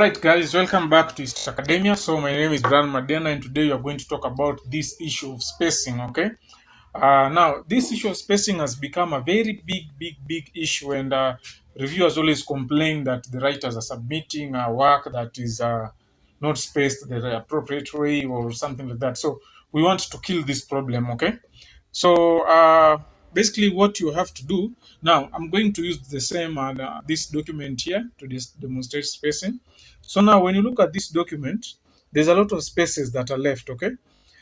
Alright guys, welcome back to East Academia. So my name is Brian Madena and today we are going to talk about this issue of spacing, okay? Now, this issue of spacing has become a very big issue, and reviewers always complain that the writers are submitting work that is not spaced the appropriate way or something like that. So we want to kill this problem, okay? So basically what you have to do, now I'm going to use the same this document here to demonstrate spacing. So now when you look at this document, there's a lot of spaces that are left, okay?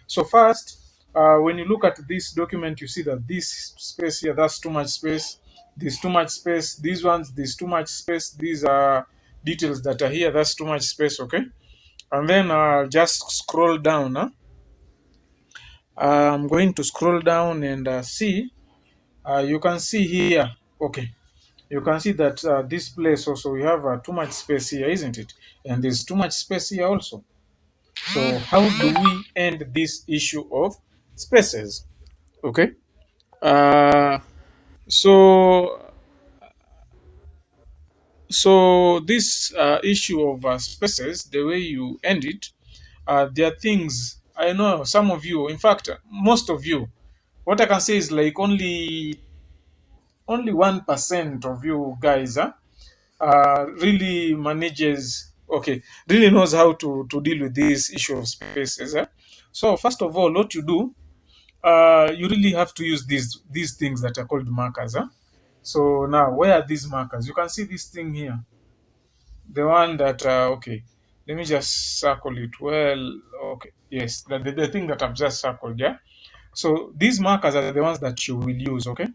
So first, when you look at this document, you see that this space here, that's too much space. There's too much space. These ones, there's too much space. These are details that are here, that's too much space, okay? And then just scroll down. I'm going to scroll down and see. You can see here, okay. You can see that this place also, we have too much space here, isn't it? And there's too much space here also. So how do we end this issue of spaces? Okay. Uh, so this issue of spaces, the way you end it, there are things. I know some of you, in fact, most of you. What I can say is like only 1% of you guys really manages. Okay, really knows how to deal with this issue of spaces. So first of all, what you do, you really have to use these things that are called markers. So now, where are these markers? You can see this thing here, the one that okay. Let me just circle it. Well, okay, yes, the thing that I've just circled. Yeah. So these markers are the ones that you will use. Okay.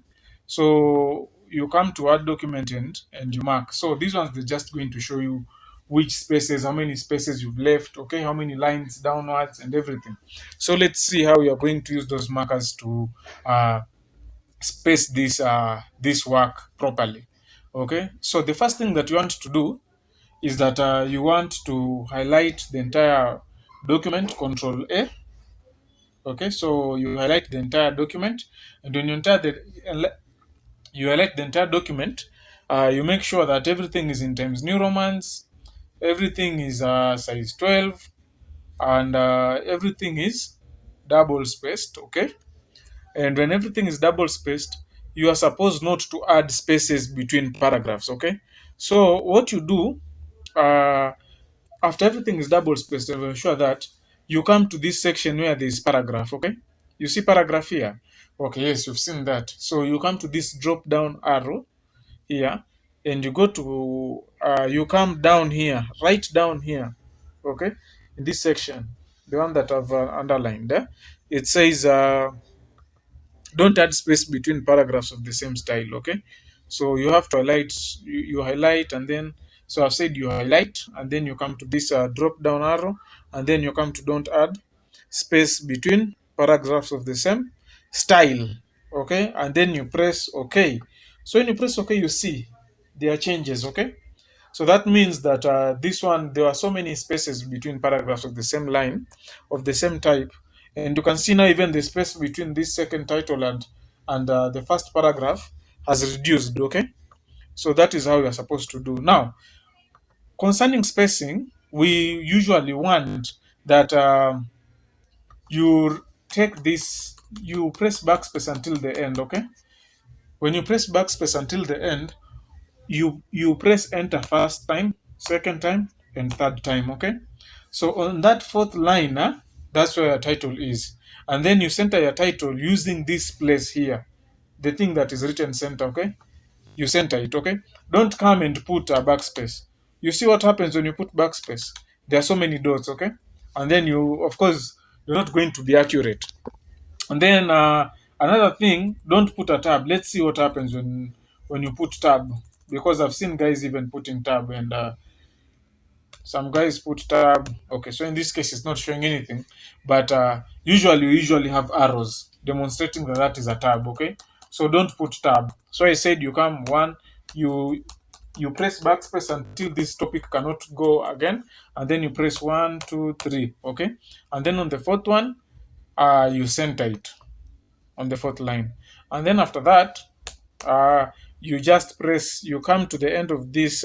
So you come to add document and you mark. So these ones they're just going to show you which spaces, how many spaces you've left, okay, how many lines downwards and everything. So let's see how we are going to use those markers to space this work properly. Okay, so the first thing that you want to do is that you want to highlight the entire document, Control A. Okay, so you highlight the entire document, and when you highlight the entire document, you make sure that everything is in Times New Romans, everything is size 12, and everything is double spaced. Okay, and when everything is double spaced, you are supposed not to add spaces between paragraphs. Okay, so what you do, uh, after everything is double spaced, to ensure that you come to this section where there is paragraph. Okay, you see paragraph here. Okay, yes, you've seen that. So you come to this drop down arrow here, and you go to you come down here, right down here. Okay, in this section, the one that I've underlined there, it says don't add space between paragraphs of the same style. Okay, so you have to highlight, you highlight, and then, so I've said you highlight, and then you come to this drop down arrow, and then you come to don't add space between paragraphs of the same style. Okay, and then you press OK. So when you press OK, you see there are changes. Okay, so that means that this one, there are so many spaces between paragraphs of the same line, of the same type. And you can see now even the space between this second title and the first paragraph has reduced. Okay, so that is how you are supposed to do. Now, concerning spacing, we usually want that you take this, you press backspace until the end. Okay, when you press backspace until the end, you press enter first time, second time, and third time. Okay, so on that fourth line, that's where your title is, and then you center your title using this place here, the thing that is written center. Okay, you center it. Okay, don't come and put a backspace. You see what happens when you put backspace? There are so many dots. Okay, and then you, of course, you're not going to be accurate. And then another thing, don't put a tab. Let's see what happens when you put tab, because I've seen guys even putting tab, and some guys put tab. Okay, so in this case, it's not showing anything, but usually we usually have arrows demonstrating that that is a tab. Okay, so don't put tab. So I said you come one, you press backspace until this topic cannot go again, and then you press 1, 2, 3. Okay, and then on the fourth one, you center it on the fourth line, and then after that, you just press, you come to the end of this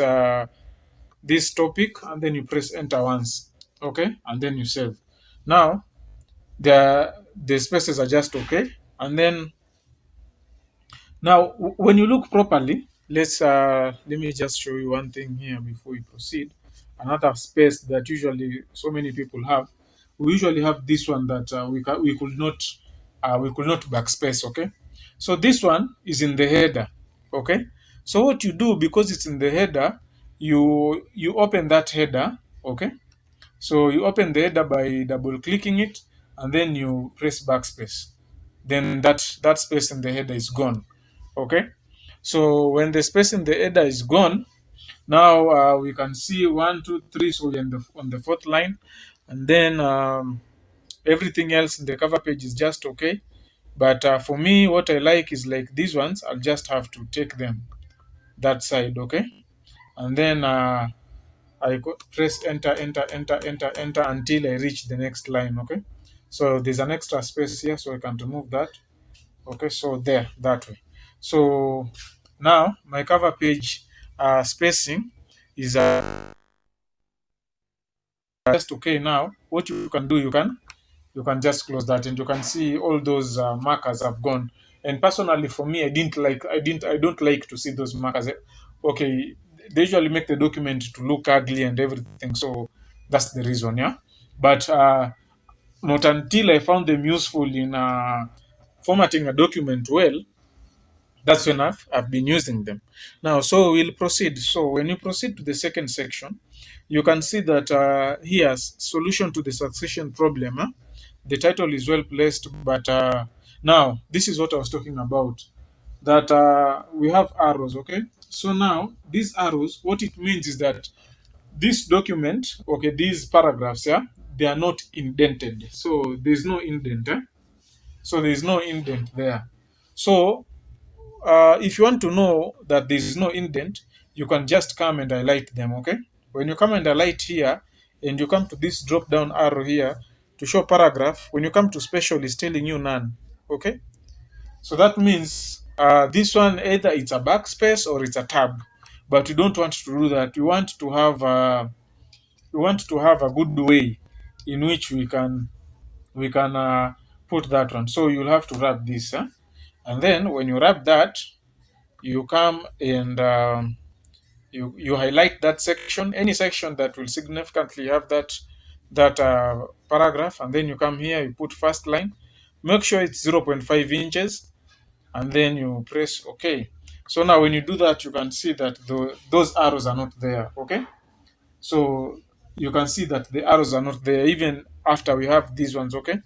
this topic, and then you press enter once. Okay, and then you save. Now the spaces are just okay, and then now when you look properly, let me just show you one thing here before we proceed. Another space that usually so many people have, we usually have this one that we could not backspace. Okay, so this one is in the header. Okay, so what you do, because it's in the header, you open that header. Okay, so you open the header by double clicking it, and then you press backspace. Then that space in the header is gone. Okay, so when the space in the header is gone, now we can see 1, 2, 3. So we're on the fourth line, and then everything else in the cover page is just okay. But for me, what I like is like these ones. I'll just have to take them that side. Okay, and then press enter, enter, enter, enter, enter until I reach the next line. Okay, so there's an extra space here, so I can remove that. Okay, so there, that way. So now my cover page spacing is just okay. Now what you can do, you can just close that, and you can see all those markers have gone. And personally for me, I don't like to see those markers. Okay, they usually make the document to look ugly and everything, so that's the reason. Yeah, but not until I found them useful in formatting a document well, that's when I've been using them. Now, so we'll proceed. So when you proceed to the second section, you can see that here's solution to the succession problem. The title is well placed, but now this is what I was talking about. That we have arrows, okay? So now these arrows, what it means is that this document, okay, these paragraphs, yeah, they are not indented. So there's no indent, so there's no indent there. So if you want to know that there is no indent, you can just come and highlight them. Okay, when you come and highlight here, and you come to this drop down arrow here to show paragraph, when you come to special, it's telling you none. Okay, so that means this one, either it's a backspace or it's a tab, but you don't want to do that. We want to have a good way in which we can put that one. So you'll have to wrap this, huh? And then when you wrap that, you come and you highlight that section, any section that will significantly have that paragraph, and then you come here, you put first line, make sure it's 0.5 inches, and then you press OK. So now when you do that, you can see that those arrows are not there. Okay, so you can see that the arrows are not there even after we have these ones. Okay,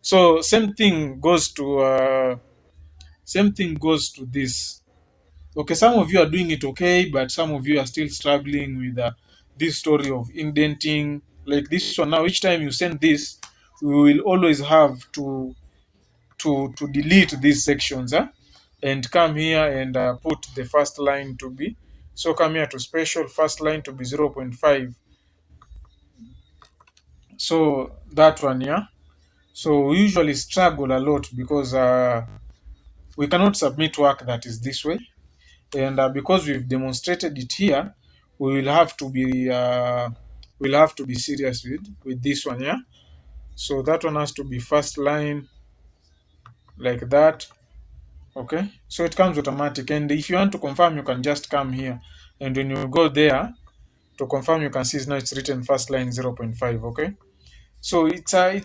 so same thing goes to this. Okay, some of you are doing it okay, but some of you are still struggling with this story of indenting. Like this one now, each time you send this, we will always have to delete these sections, and come here and put the first line to be. So come here to special, first line to be 0.5. So that one, yeah. So we usually struggle a lot because we cannot submit work that is this way. And because we've demonstrated it here, we will have to be serious with this one. Yeah, so that one has to be first line like that. Okay, so it comes automatic, and if you want to confirm, you can just come here, and when you go there to confirm, you can see now it's written first line 0.5. Okay, so it's a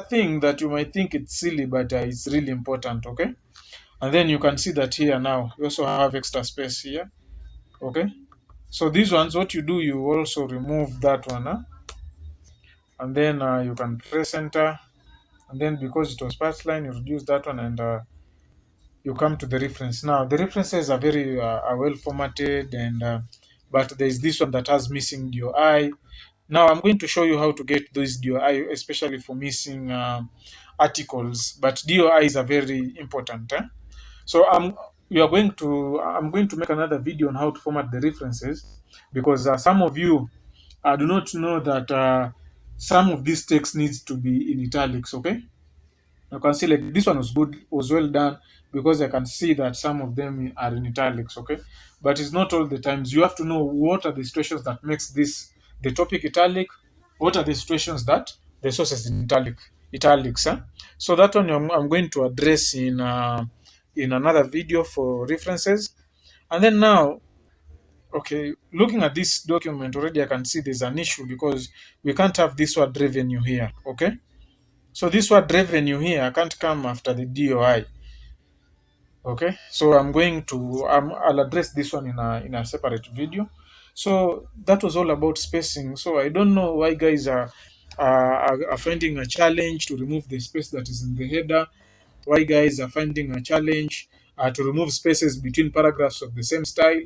thing that you might think it's silly, but it's really important. Okay, and then you can see that here now we also have extra space here. Okay, so these ones, what you do, you also remove that one, and then you can press enter, and then because it was first line, you reduce that one, and you come to the reference. Now the references are very are well formatted, and but there is this one that has missing DOI. Now I'm going to show you how to get those DOI, especially for missing articles. But DOIs are very important. So I'm going to make another video on how to format the references, because some of you do not know that some of this text needs to be in italics. Okay, You can see like this one was good, was well done, because I can see that some of them are in italics. Okay, but it's not all the times. You have to know what are the situations that makes this the topic italic. What are the situations that the source is in italics? Huh? So that one I'm going to address in another video for references. And then now, okay, looking at this document already, I can see there's an issue because we can't have this word revenue here. Okay, so this word revenue here can't come after the DOI. Okay, so I'll address this one in a separate video. So that was all about spacing. So I don't know why guys are finding a challenge to remove the space that is in the header. Why guys are finding a challenge to remove spaces between paragraphs of the same style.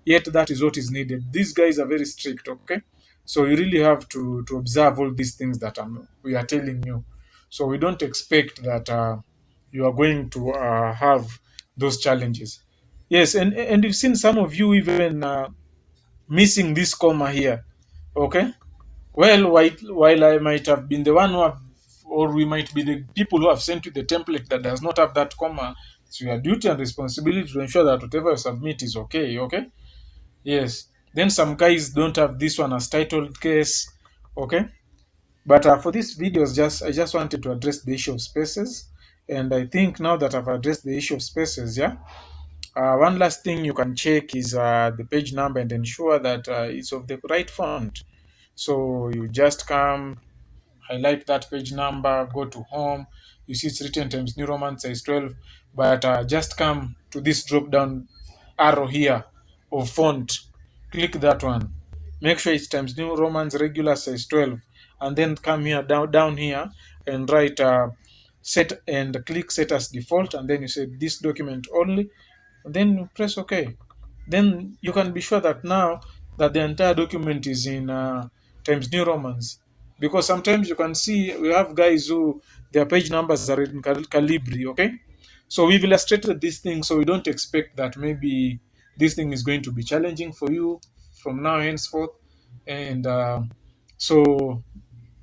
Yet that is what is needed. These guys are very strict. Okay, so you really have to observe all these things that we are telling you. So we don't expect that you are going to have those challenges. Yes, and you've seen some of you even missing this comma here. Okay, well, while I might have been the one who have, or we might be the people who have sent you the template that does not have that comma, it's your duty and responsibility to ensure that whatever you submit is okay. Okay, yes. Then some guys don't have this one as titled case. Okay, but for this videos, I just wanted to address the issue of spaces, and I think now that I've addressed the issue of spaces, yeah. One last thing you can check is the page number and ensure that it's of the right font. So you just come, highlight that page number, go to home. You see it's written Times New Roman size 12, but just come to this drop down arrow here of font. Click that one. Make sure it's Times New Roman's regular size 12, and then come here down here and write set and click set as default, and then you say this document only, and then you press OK. Then you can be sure that now that the entire document is in Times New Romans. Because sometimes you can see we have guys who their page numbers are in Calibri, okay? So we've illustrated this thing, so we don't expect that maybe this thing is going to be challenging for you from now henceforth. And so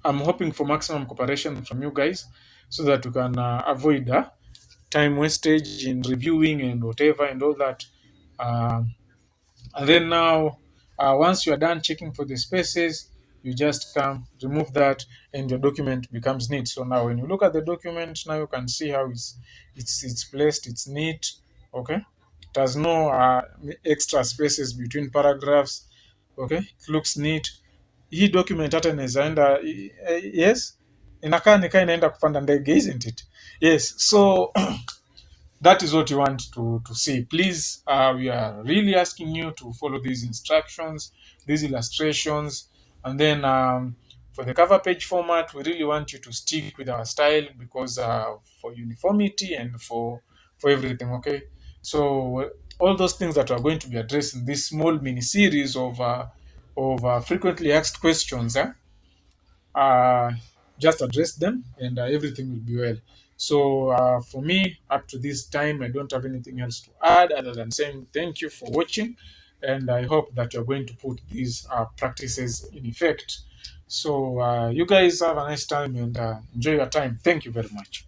I'm hoping for maximum cooperation from you guys so that we can avoid time wastage in reviewing and whatever and all that. Um, and then now, once you are done checking for the spaces, you just come remove that, and your document becomes neat. So now, when you look at the document, now you can see how it's placed. It's neat. Okay, it has no extra spaces between paragraphs. Okay, it looks neat. Hii document hata inaweza enda yes, inakaa nikaa inaenda kupanda ndege, isn't it? Yes, so that is what you want to see. Please, we are really asking you to follow these instructions, these illustrations, and then for the cover page format, we really want you to stick with our style because for uniformity and for everything. Okay, so all those things that we are going to be addressed in this small mini series of frequently asked questions. Uh, just address them, and everything will be well. So for me, up to this time, I don't have anything else to add other than saying thank you for watching, and I hope that you're going to put these practices in effect. So you guys have a nice time and enjoy your time. Thank you very much.